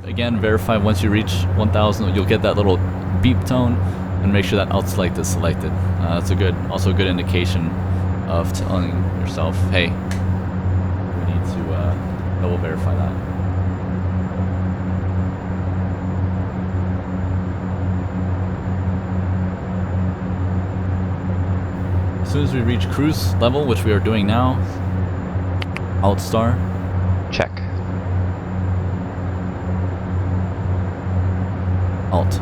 again, verify once you reach 1000, you'll get that little beep tone, and make sure that alt select is selected. That's also a good indication of telling yourself, hey, we need to double verify that. As soon as we reach cruise level, which we are doing now, alt star. Check. Alt.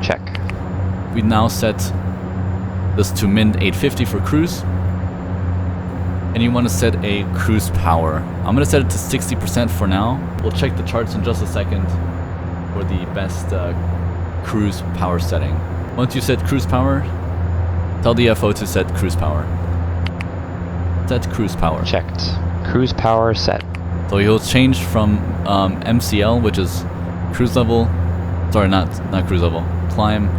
Check. We now set this to min 850 for cruise. And you want to set a cruise power. I'm going to set it to 60% for now. We'll check the charts in just a second for the best cruise power setting. Once you set cruise power, tell the FO to set cruise power. Set cruise power. Checked. Cruise power set. So you'll change from MCL, which is cruise level, sorry, not cruise level, climb,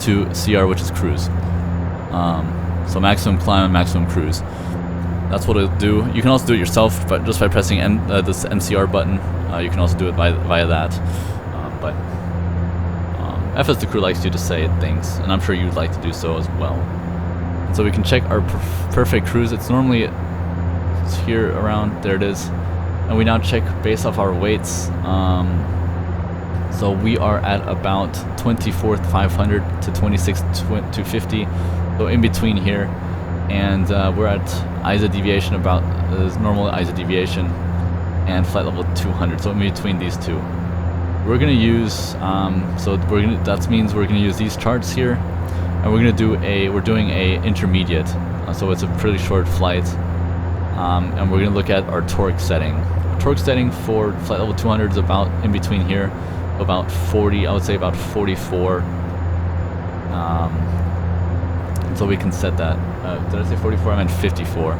to CR, which is cruise. So maximum climb and maximum cruise. That's what it'll do. You can also do it yourself, but just by pressing this MCR button, you can also do it via that. But FS2Crew likes you to say things, and I'm sure you'd like to do so as well. And so we can check our perfect cruise. It's normally here around, there it is. And we now check based off our weights. So we are at about 24,500 to 26,250. So in between here. And we're at ISA deviation about normal ISA deviation and flight level 200. So in between these two. We're gonna use, that means we're gonna use these charts here. And we're doing a intermediate. So it's a pretty short flight. And we're going to look at our torque setting. Torque setting for flight level 200 is about in between here, about 40, I would say about 44. So we can set that. Did I say 44? I meant 54.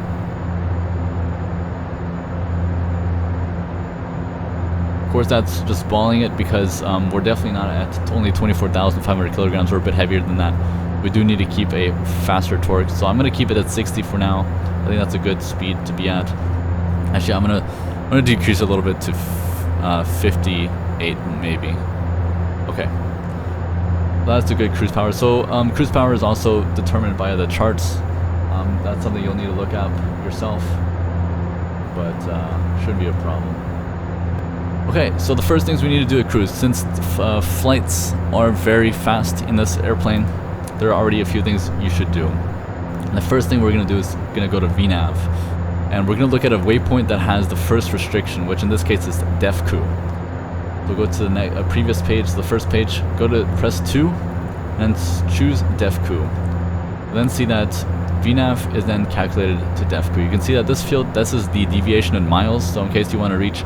Of course, that's just balling it because we're definitely not at only 24,500 kilograms. We're a bit heavier than that. We do need to keep a faster torque, so I'm going to keep it at 60 for now. I think that's a good speed to be at. Actually, I'm gonna decrease a little bit to 58 maybe. Okay, that's a good cruise power. So cruise power is also determined by the charts. That's something you'll need to look up yourself, but shouldn't be a problem. Okay, so the first things we need to do at cruise, since flights are very fast in this airplane, there are already a few things you should do. The first thing we're going to do is going to go to VNAV, and we're going to look at a waypoint that has the first restriction, which in this case is DEFCU. So go to the previous page, the first page, press 2, and choose DEFCU. Then see that VNAV is then calculated to DEFCU. You can see that this is the deviation in miles, so in case you want to reach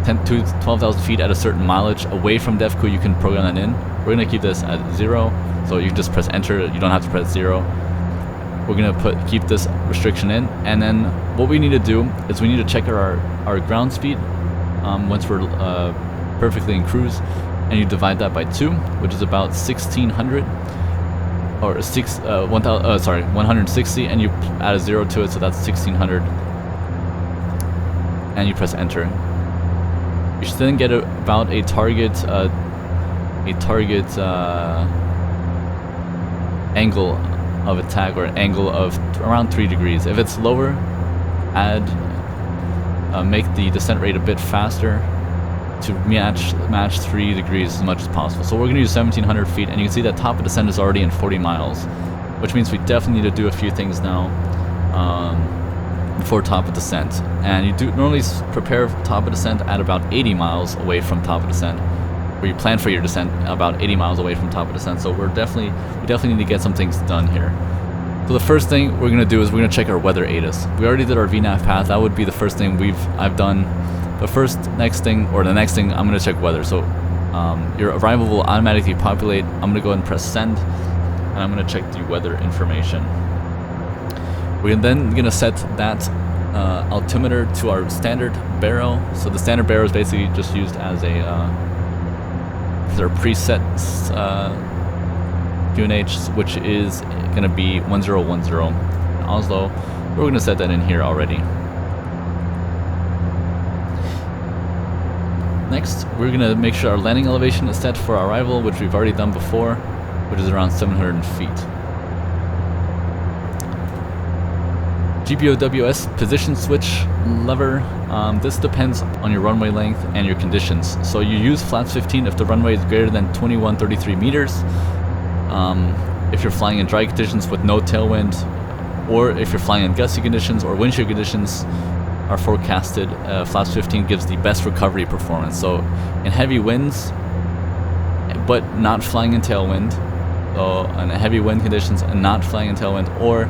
10 to 12,000 feet at a certain mileage away from DEFCU, you can program that in. We're going to keep this at 0, so you just press enter, you don't have to press 0. We're gonna keep this restriction in, and then what we need to do is we need to check our ground speed once we're perfectly in cruise, and you divide that by 2, which is about 1,600 or 160, and you add a 0 to it, so that's 1,600, and you press enter. You should then get about a target angle of attack, or an angle of around 3 degrees. If it's lower, make the descent rate a bit faster to match 3 degrees as much as possible. So we're going to use 1,700 feet, and you can see that top of descent is already in 40 miles, which means we definitely need to do a few things now before top of descent. And you do normally prepare top of descent at about 80 miles away from top of descent, where you plan for your descent about 80 miles away from top of descent. So we definitely need to get some things done here. So the first thing we're going to do is we're going to check our weather ATIS. We already did our VNAV path. That would be the first thing I've done. The next thing I'm going to check weather. So your arrival will automatically populate. I'm going to go ahead and press send, and I'm going to check the weather information. We're then going to set that altimeter to our standard baro. So the standard baro is basically just used as their preset QNH, which is going to be 1010 Oslo. We're going to set that in here already. Next, we're going to make sure our landing elevation is set for our arrival, which we've already done before, which is around 700 feet. GBOWS position switch lever. This depends on your runway length and your conditions. So you use flaps 15 if the runway is greater than 2133 meters. If you're flying in dry conditions with no tailwind, or if you're flying in gusty conditions or wind shear conditions are forecasted, flaps 15 gives the best recovery performance. So in heavy winds, but not flying in tailwind, so in heavy wind conditions and not flying in tailwind, or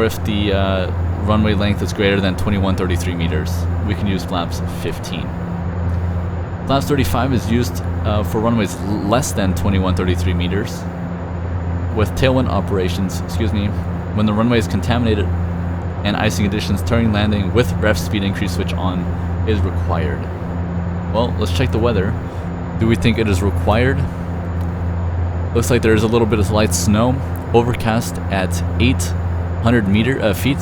if the runway length is greater than 2133 meters, we can use flaps 15. Flaps 35 is used for runways less than 2133 meters. With tailwind operations, when the runway is contaminated and icing conditions, turning landing with ref speed increase switch on is required. Well, let's check the weather. Do we think it is required? Looks like there is a little bit of light snow. Overcast at 800 feet.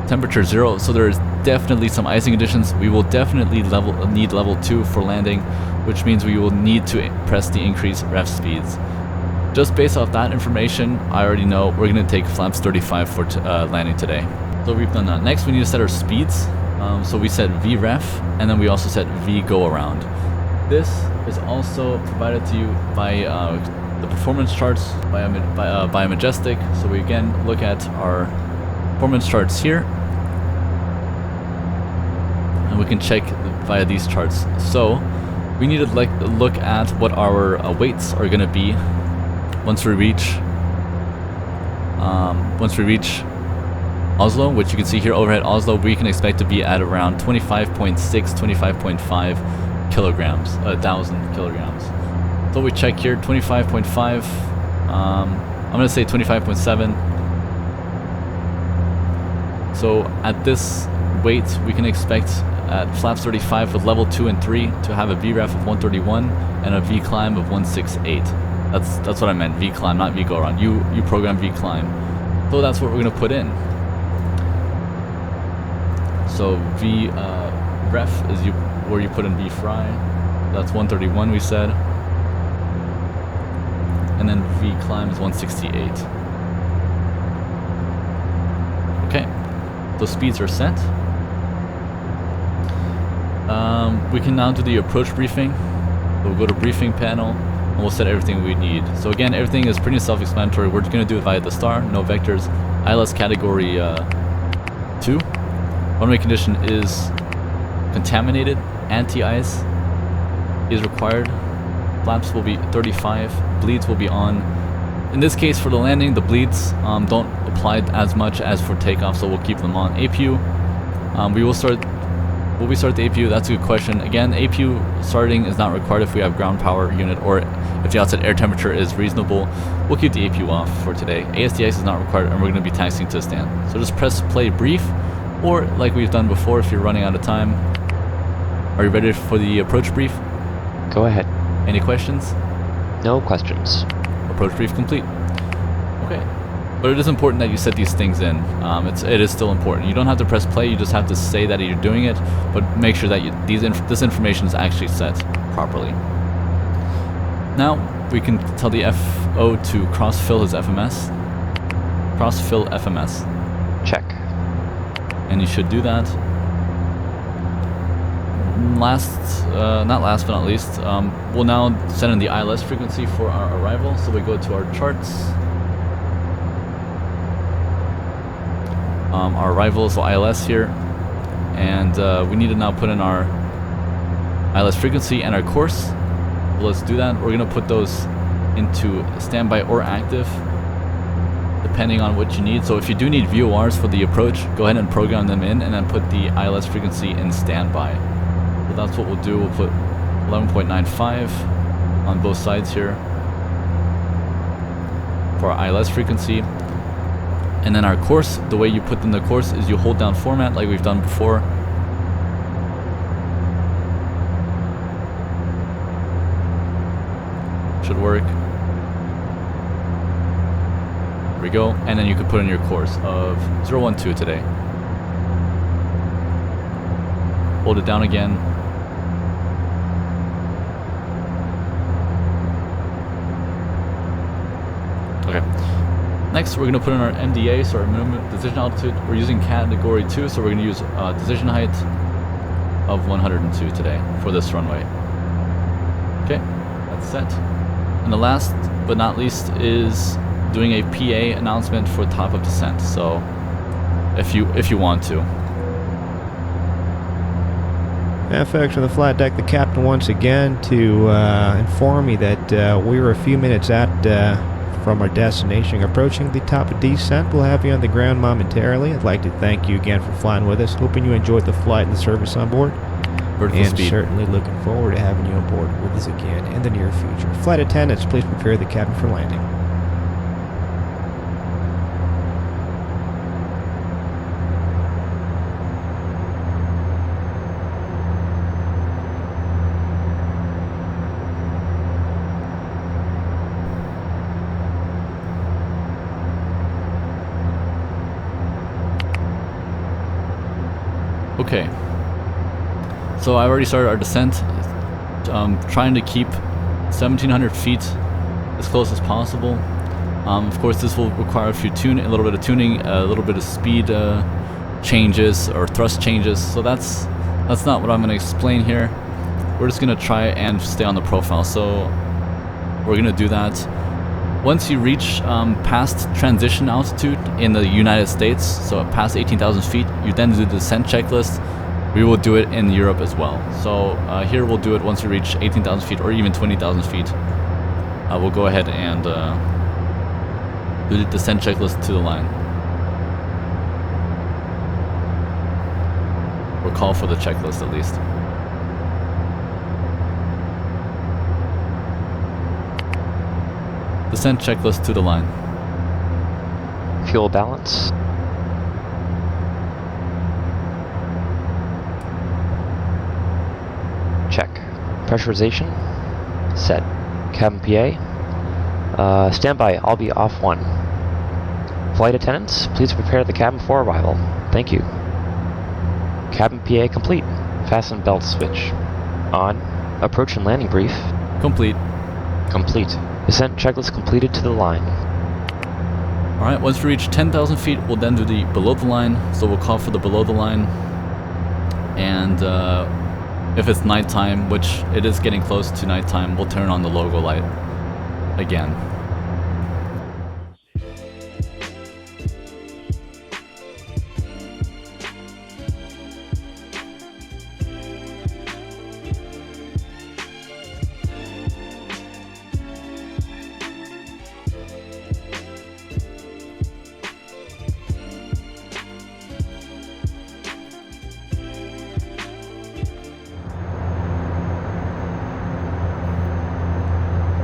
Temperature 0, so there is definitely some icing conditions. We will definitely need level 2 for landing, which means we will need to press the increase ref speeds. Just based off that information, I already know we're going to take flaps 35 for landing today. So we've done that. Next, we need to set our speeds. So we set VREF, and then we also set V go around. This is also provided to you by the performance charts by Majestic. So we again look at our performance charts here, and we can check via these charts. So we need to look at what our weights are going to be once we reach Oslo, which you can see here overhead Oslo. We can expect to be at around 25.6, 25.5 kilograms, 1,000 kilograms. So we check here 25.5. I'm gonna say 25.7. So at this weight, we can expect at flaps 35 with level 2 and 3 to have a VREF of 131 and a V climb of 168. That's what I meant, V climb, not V go around. You program V climb. So that's what we're gonna put in. So V ref is where you put in V fry. That's 131 we said. And then V climb is 168. Okay, those speeds are set. We can now do the approach briefing. We'll go to briefing panel and we'll set everything we need. So again, everything is pretty self-explanatory. We're just going to do it via the star, no vectors. ILS category 2. Runway condition is contaminated. Anti-ice is required. Flaps will be 35. Bleeds will be on. In this case, for the landing, the bleeds don't apply as much as for takeoff, so we'll keep them on. APU, will we start the APU? That's a good question. Again, APU starting is not required if we have ground power unit or if the outside air temperature is reasonable. We'll keep the APU off for today. ASDX is not required, and we're going to be taxiing to a stand. So just press play brief, or like we've done before if you're running out of time. Are you ready for the approach brief? Go ahead. Any questions? No questions. Approach brief complete. Okay. But it is important that you set these things in. It is still important. You don't have to press play, you just have to say that you're doing it, but make sure that this information is actually set properly. Now, we can tell the FO to cross-fill his FMS. Cross-fill FMS. Check. And you should do that. Not last but not least, we'll now set in the ILS frequency for our arrival. So we go to our charts. Our arrival is ILS here, and we need to now put in our ILS frequency and our course. So let's do that. We're going to put those into standby or active, depending on what you need. So if you do need VORs for the approach, go ahead and program them in and then put the ILS frequency in standby. So that's what we'll do. We'll put 11.95 on both sides here for our ILS frequency. And then our course, the way you put in the course is you hold down format like we've done before. Should work. There we go. And then you can put in your course of 012 today. Hold it down again. Next, we're going to put in our MDA, so our minimum decision altitude. We're using category 2, so we're going to use decision height of 102 today for this runway. Okay, that's set. And the last but not least is doing a PA announcement for top of descent. So if you want to. FX on the flat deck, the captain once again to inform me that we were a few minutes out from our destination, approaching the top of descent. We'll have you on the ground momentarily. I'd like to thank you again for flying with us. Hoping you enjoyed the flight and the service on board. Vertical speed. Certainly looking forward to having you on board with us again in the near future. Flight attendants, please prepare the cabin for landing. Okay, so I already started our descent, trying to keep 1,700 feet as close as possible. Of course, this will require a little bit of tuning, a little bit of speed changes or thrust changes. So that's not what I'm going to explain here. We're just going to try and stay on the profile. So we're going to do that. Once you reach past transition altitude in the United States, so past 18,000 feet, you then do the descent checklist. We will do it in Europe as well. So here we'll do it once you reach 18,000 feet or even 20,000 feet. We'll go ahead and do the descent checklist to the line. Or call for the checklist at least. Descent checklist to the line. Fuel balance. Check. Pressurization. Set. Cabin PA. Standby. I'll be off 1. Flight attendants, please prepare the cabin for arrival. Thank you. Cabin PA complete. Fasten belt switch. On. Approach and landing brief. Complete. Complete. Descent checklist completed to the line. Alright, once we reach 10,000 feet, we'll then do the below the line. So we'll call for the below the line. And if it's nighttime, which it is getting close to nighttime, we'll turn on the logo light again.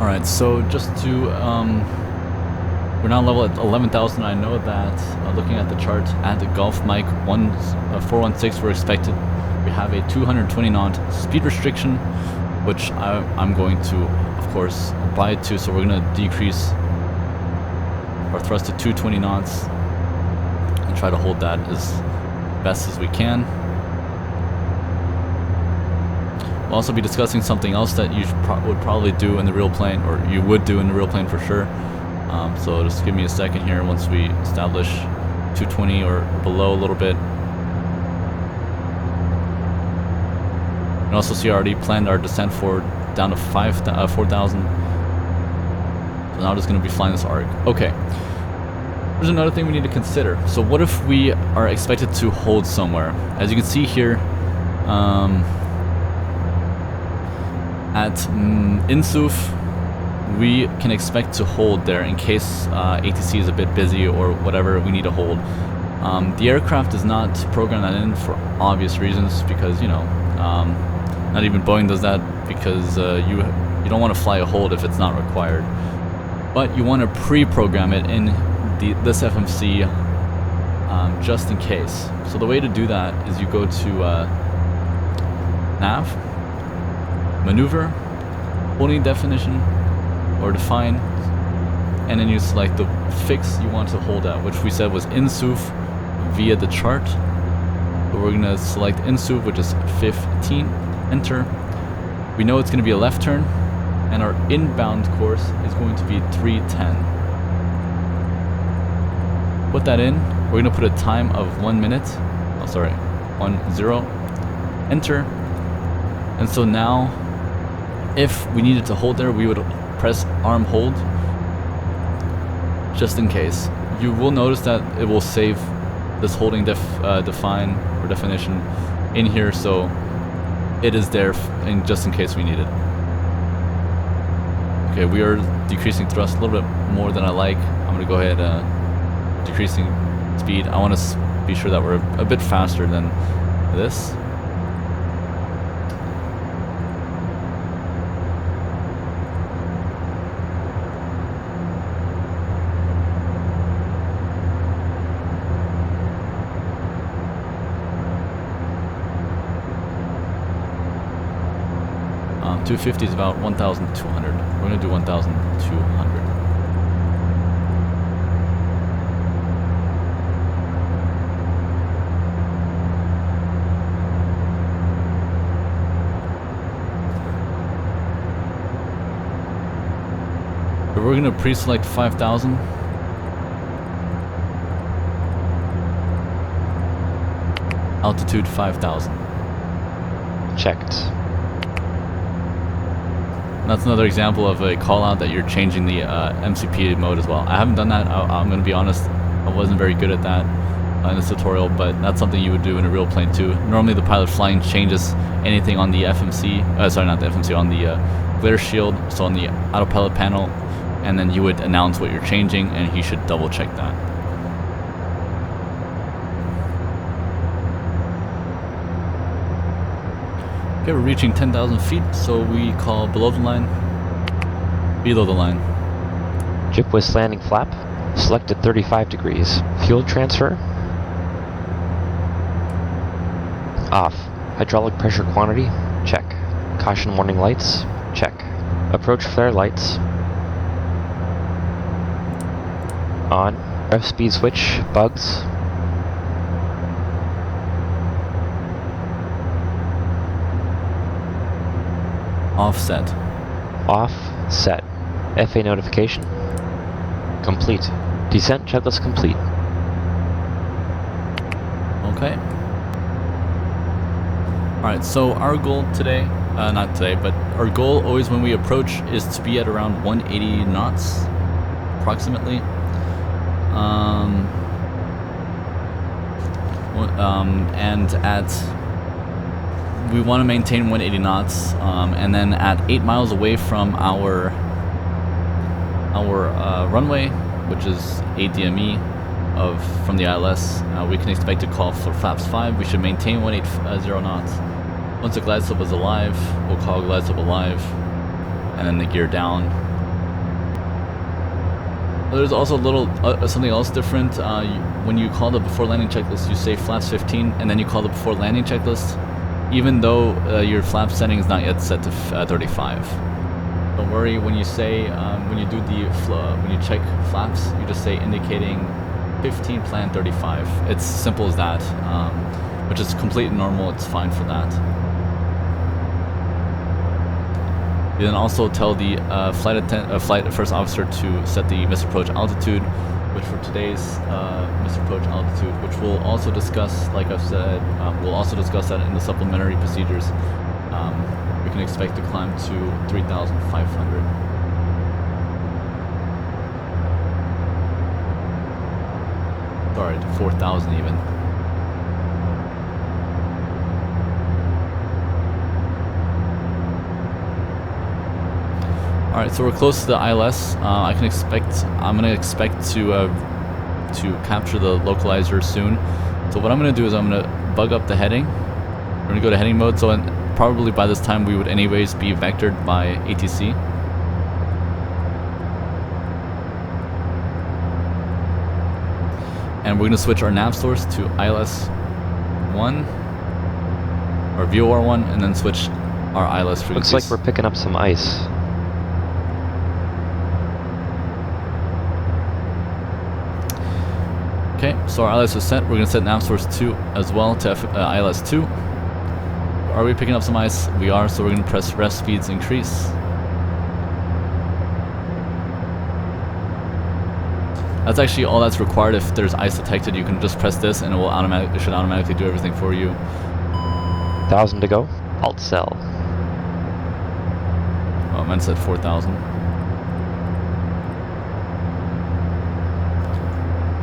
Alright, so just to, we're now level at 11,000. I know that, looking at the chart, at the Gulf Mic 416, we're expected, we have a 220 knot speed restriction, which I'm going to, of course, abide to, so we're going to decrease our thrust to 220 knots and try to hold that as best as we can. We'll also be discussing something else that you would probably do in the real plane, or you would do in the real plane for sure. So just give me a second here once we establish 220 or below a little bit. And also see I already planned our descent forward down to 4,000. So now I'm just going to be flying this arc. Okay. There's another thing we need to consider. So what if we are expected to hold somewhere? As you can see here, at Insuf, we can expect to hold there in case ATC is a bit busy or whatever we need to hold. The aircraft does not program that in for obvious reasons, because, you know, not even Boeing does that, because you don't want to fly a hold if it's not required. But you want to pre-program it in this FMC just in case. So the way to do that is you go to Nav, Maneuver, holding definition or define, and then you select the fix you want to hold at, which we said was Insuf via the chart. But we're going to select Insuf, which is 15, enter. We know it's going to be a left turn, and our inbound course is going to be 310. put that in. We're gonna put a time of 1 minute. Oh, sorry, 10. Enter. And so now, if we needed to hold there, we would press ARM hold, just in case. You will notice that it will save this holding definition in here, so it is there just in case we need it. Okay, we are decreasing thrust a little bit more than I like. I'm gonna go ahead decreasing speed. I want to be sure that we're a bit faster than this. Um, 250 is about 1,200. We're gonna do 1,200. We're gonna pre-select 5,000. Altitude 5,000. Checked. That's another example of a call out that you're changing the MCP mode as well. I haven't done that. I'm gonna be honest. I wasn't very good at that in this tutorial, but that's something you would do in a real plane too. Normally the pilot flying changes anything on the FMC, sorry, not the FMC, on the glare shield, so on the autopilot panel, and then you would announce what you're changing, and he should double check that. Okay, we're reaching 10,000 feet, so we call below the line, below the line. Jip with landing flap, selected 35 degrees. Fuel transfer, off. Hydraulic pressure quantity, check. Caution warning lights, check. Approach flare lights, on. Rev speed switch, bugs. Offset. Off, set. FA notification, complete. Descent checklist complete. Okay. Alright, so our goal today, not today, but our goal always when we approach is to be at around 180 knots, approximately. And we want to maintain 180 knots, and then at 8 miles away from our runway, which is ADME from the ILS, we can expect to call for flaps 5. We should maintain 180 knots. Once the glide slope is alive, we'll call glide slope alive, and then the gear down. There's also a little something else different. When you call the before landing checklist, you say flaps 15, and then you call the before landing checklist, even though your flap setting is not yet set to 35. Don't worry when you say when you do the when you check flaps, you just say indicating 15, plan 35. It's simple as that, which is completely normal. It's fine for that. You then also tell the flight first officer to set the missed approach altitude, which for today's missed approach altitude, which we'll also discuss, like I've said, we'll also discuss that in the supplementary procedures. We can expect to climb to 3,500. Sorry, to 4,000 even. Alright, so we're close to the ILS. I'm gonna expect to capture the localizer soon. So what I'm gonna do is I'm gonna bug up the heading. We're gonna go to heading mode, so probably by this time we would anyways be vectored by ATC. And we're gonna switch our nav source to ILS 1 or VOR 1, and then switch our ILS frequencies. Looks like we're picking up some ice. Okay, so our ILS is set. We're going to set nav source 2 as well to ILS 2. Are we picking up some ice? We are, so we're going to press ref speeds increase. That's actually all that's required. If there's ice detected, you can just press this and it should automatically do everything for you. 1,000 to go. Alt cell. Oh, mine said 4,000.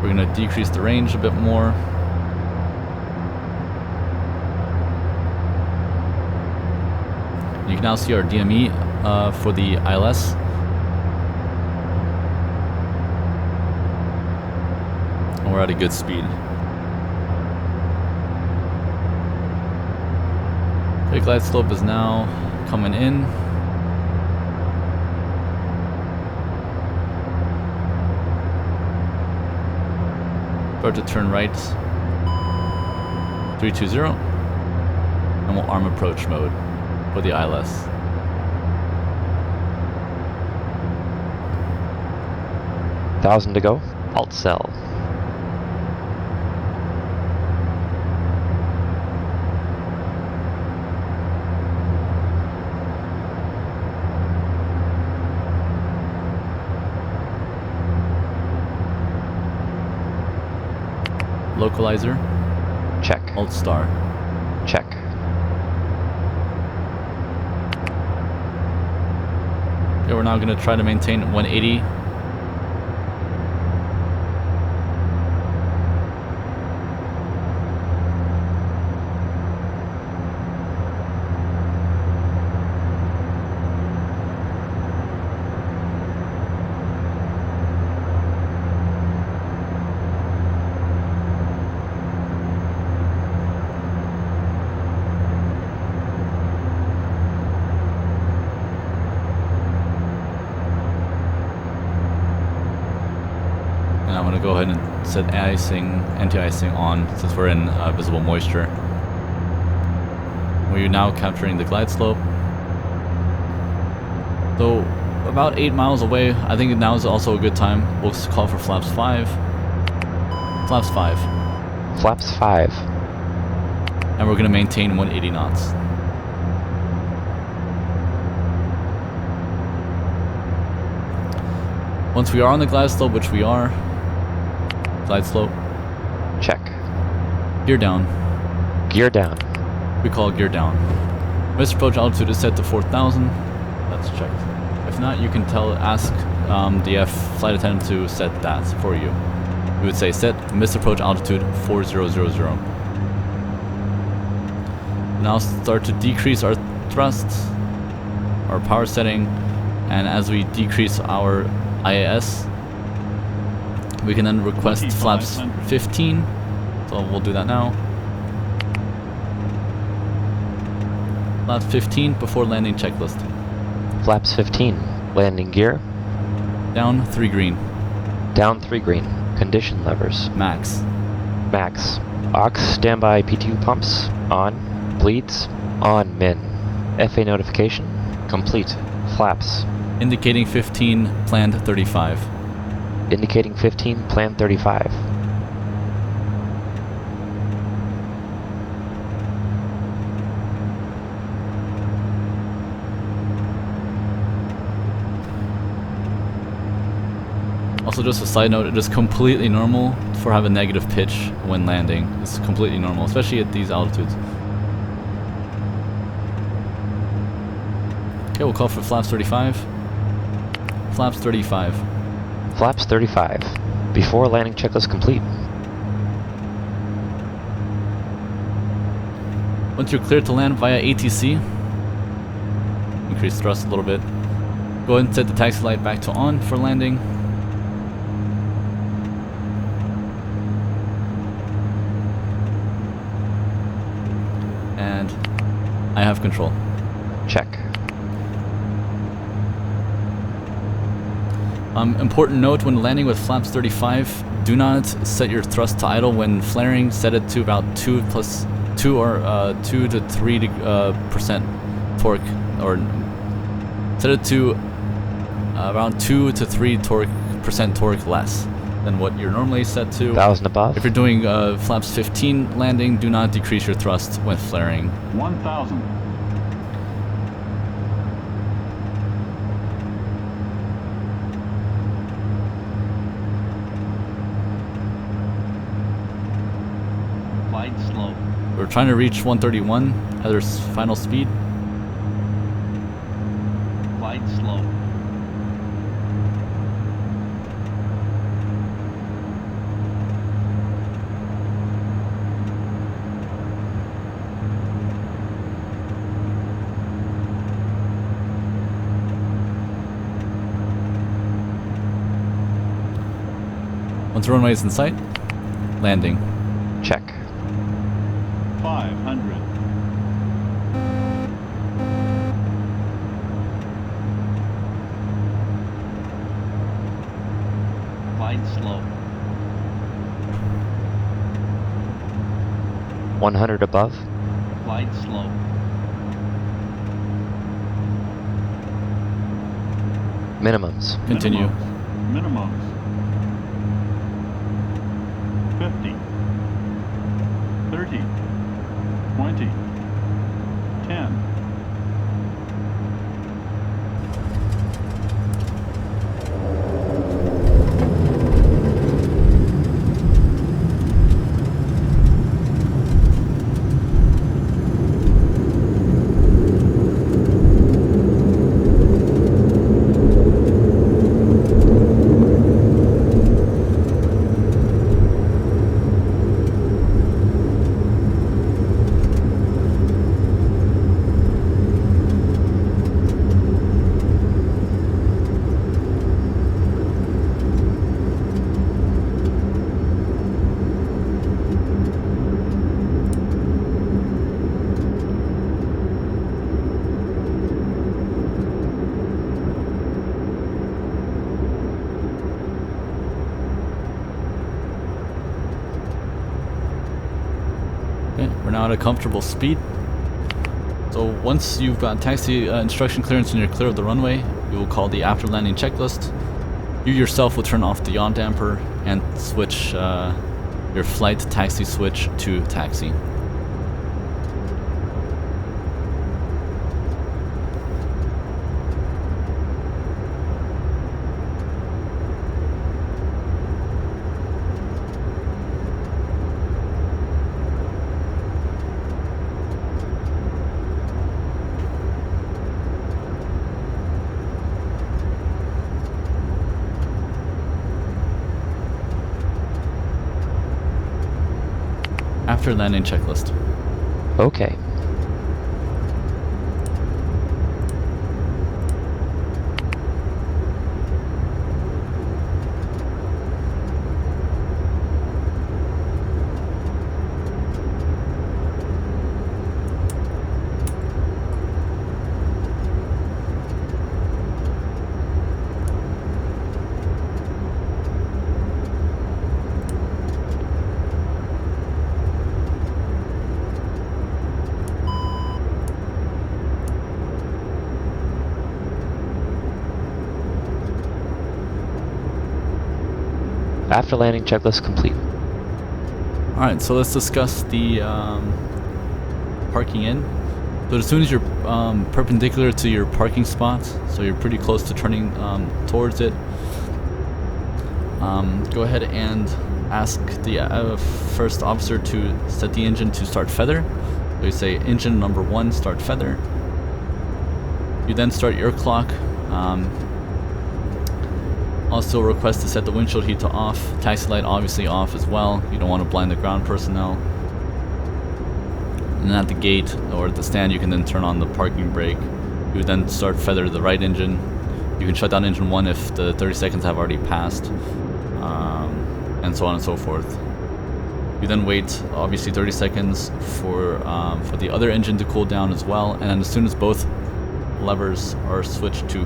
We're gonna decrease the range a bit more. You can now see our DME for the ILS. And we're at a good speed. The glide slope is now coming in. Start to turn right. 320. And we'll arm approach mode for the ILS. $1,000 to go. Alt cell. Localizer. Check. Alt star. Check. Okay, we're now going to try to maintain 180. And I'm going to go ahead and set anti-icing on since we're in visible moisture. We're now capturing the glide slope. So about 8 miles away, I think now is also a good time. We'll call for flaps 5. Flaps 5. Flaps 5. And we're going to maintain 180 knots. Once we are on the glide slope, which we are, glide slope, Check. gear down. Gear down. We call gear down. Missed approach altitude is set to 4,000. That's checked. If not, you can ask the flight attendant to set that for you. We would say set missed approach altitude 4000. Now start to decrease our thrust, our power setting, and as we decrease our IAS, we can then request flaps 15. So we'll do that now. Flaps 15 before landing checklist. Flaps 15. Landing gear. Down 3 green. Down 3 green. Condition levers. Max. Max. Aux standby PTU pumps. On. Bleeds. On min. FA notification. Complete. Flaps. Indicating 15, planned 35. Indicating 15, plan 35. Also, just a side note, it is completely normal for have a negative pitch when landing. It's completely normal, especially at these altitudes. Okay, we'll call for flaps 35. Flaps 35. Flaps 35. Before landing checklist complete. Once you're cleared to land via ATC, increase thrust a little bit. Go ahead and set the taxi light back to on for landing. And I have control. Check. Important note, when landing with flaps 35, do not set your thrust to idle when flaring. Set it to about 2 to 3% torque, or set it to around 2 to 3% torque less than what you're normally set to. 1,000 above. If you're doing flaps 15 landing, do not decrease your thrust when flaring. 1,000. We're trying to reach 131 at our final speed. Glide slow. Once the runway is in sight, landing. Check. 500. Glide slow. 100 above. Glide slow. Minimums. Continue. Minimums. 50. 30. 20. 10. Okay, we're now at a comfortable speed. So once you've got taxi instruction clearance and you're clear of the runway, we will call the after landing checklist. You yourself will turn off the yaw damper and switch your flight taxi switch to taxi. After landing checklist. Okay. After landing checklist complete. Alright, so let's discuss the parking in. So as soon as you're perpendicular to your parking spot, so you're pretty close to turning towards it, go ahead and ask the first officer to set the engine to start feather. So you say engine number 1 start feather. You then start your clock. Also request to set the windshield heat to off, taxi light obviously off as well. You don't want to blind the ground personnel. And at the gate or at the stand you can then turn on the parking brake. You would then start feather the right engine. You can shut down engine 1 if the 30 seconds have already passed, and so on and so forth. You then wait obviously 30 seconds for the other engine to cool down as well, and then as soon as both levers are switched to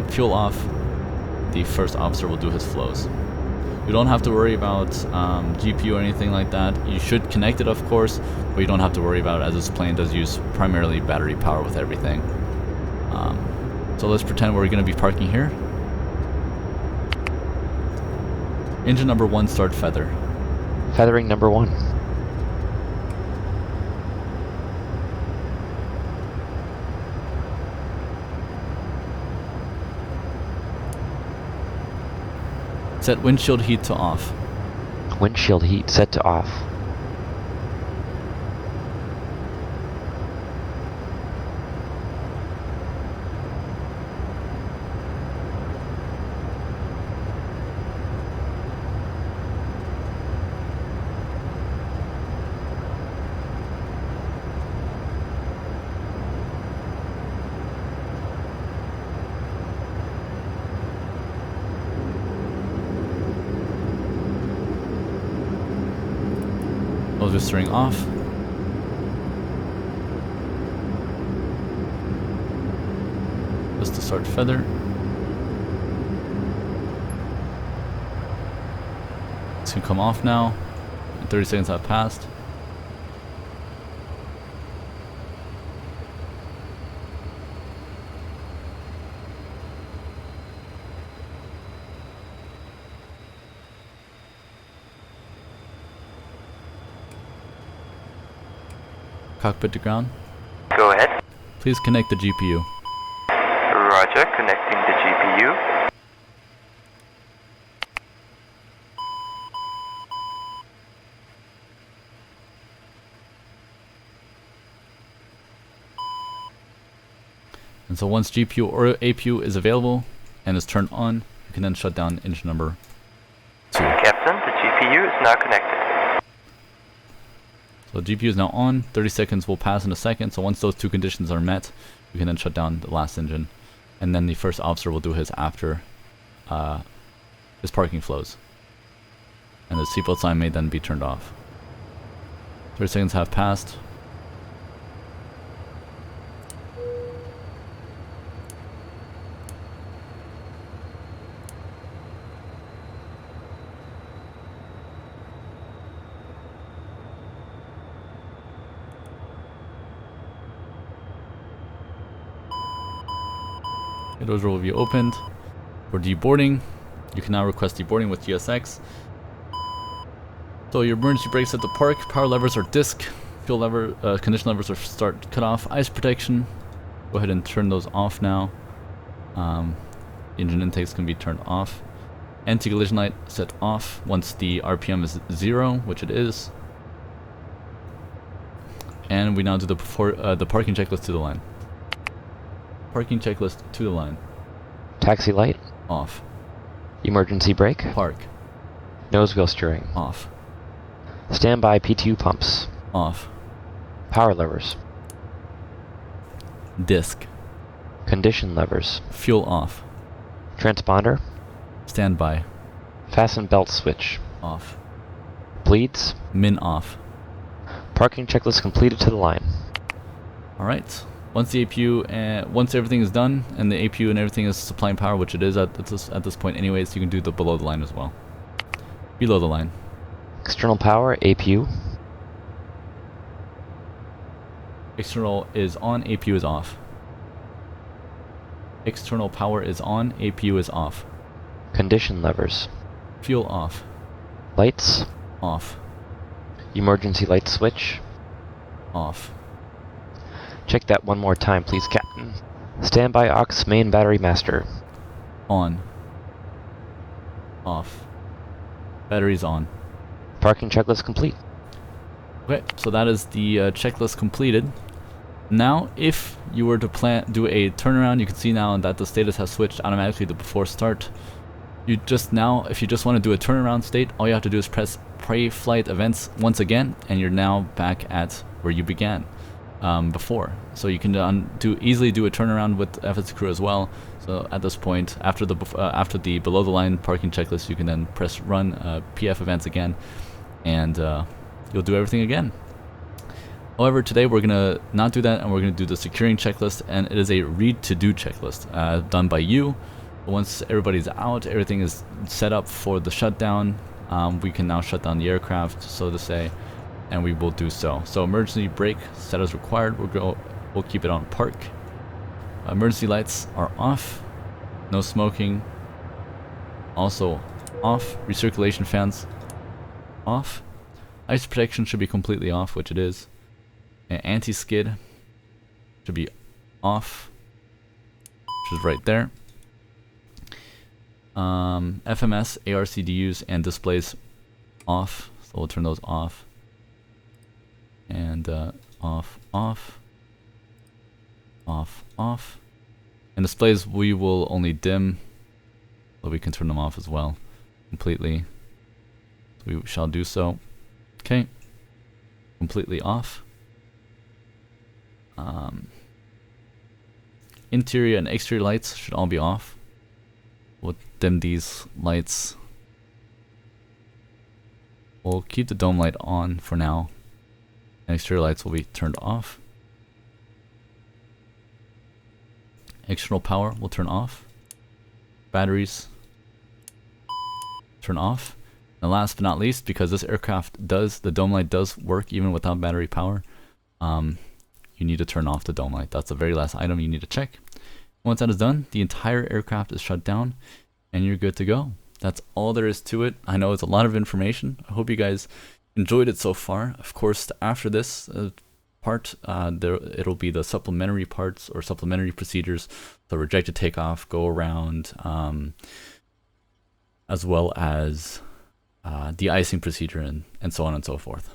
fuel off, the first officer will do his flows. You don't have to worry about GPU or anything like that. You should connect it, of course, but you don't have to worry about it as this plane does use primarily battery power with everything. So let's pretend we're going to be parking here. Engine number 1 start feather. Feathering number 1. Set windshield heat to off. Windshield heat set to off. Those are stirring off. Just to start feather. It's gonna come off now. 30 seconds have passed. Cockpit to ground. Go ahead. Please connect the GPU. Roger, connecting the GPU. And so once GPU or APU is available and is turned on, you can then shut down engine number 2. Captain, the GPU is now connected. So the GPU is now on. 30 seconds will pass in a second. So once those two conditions are met, we can then shut down the last engine. And then the first officer will do his after his parking flows. And the seatbelt sign may then be turned off. 30 seconds have passed. Doors will be opened. For deboarding, you can now request deboarding with GSX. So your emergency brakes at the park, power levers are disc, fuel lever, condition levers are start cut off, ice protection. Go ahead and turn those off now. Engine intakes can be turned off. Anti-collision light set off once the RPM is 0, which it is. And we now do the parking checklist to the line. Parking checklist to the line. Taxi light. Off. Emergency brake. Park. Nose wheel steering. Off. Standby PTU pumps. Off. Power levers. Disc. Condition levers. Fuel off. Transponder. Standby. Fasten belt switch. Off. Bleeds. Min off. Parking checklist completed to the line. Alright. Once the APU once everything is done and the APU and everything is supplying power, which it is at this point anyways, you can do the below the line as well. Below the line. External power, APU. External is on, APU is off. External power is on, APU is off. Condition levers. Fuel off. Lights. Off. Emergency light switch. Off. Check that one more time, please, Captain. Standby aux main battery master. On. Off. Batteries on. Parking checklist complete. Okay, so that is the checklist completed. Now, if you were to do a turnaround, you can see now that the status has switched automatically to before start. You just now, if you just want to do a turnaround state, all you have to do is press pre-flight events once again, and you're now back at where you began before. So you can easily do a turnaround with FS2Crew as well. So at this point, after the below the line parking checklist, you can then press run PF events again, and you'll do everything again. However, today we're gonna not do that, and we're gonna do the securing checklist, and it is a read to do checklist done by you. Once everybody's out, everything is set up for the shutdown. We can now shut down the aircraft, so to say, and we will do so. So emergency brake set as required. We'll keep it on park. Emergency lights are off. No smoking. Also off. Recirculation fans off. Ice protection should be completely off, which it is. And anti-skid should be off, which is right there. FMS, ARCDUs, and displays off. So we'll turn those off. And off, off, off, off. And displays we will only dim, but we can turn them off as well completely. So we shall do so. Okay. Completely off. Interior and exterior lights should all be off. We'll dim these lights We'll keep the dome light on for now. And exterior lights will be turned off. External power will turn off. Batteries turn off. And last but not least, because this aircraft does, the dome light does work even without battery power, you need to turn off the dome light. That's the very last item you need to check. Once that is done, the entire aircraft is shut down and you're good to go. That's all there is to it. I know it's a lot of information. I hope you guys enjoyed it so far. Of course, after this part, it'll be the supplementary parts or supplementary procedures. So rejected takeoff, go around, as well as de-icing procedure and so on and so forth.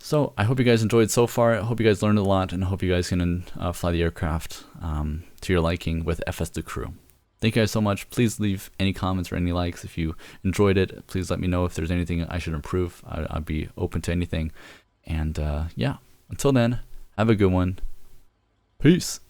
So I hope you guys enjoyed so far. I hope you guys learned a lot, and I hope you guys can fly the aircraft to your liking with FS2Crew. Thank you guys so much. Please leave any comments or any likes if you enjoyed it. Please let me know if there's anything I should improve. I'd be open to anything. And yeah, until then, have a good one. Peace.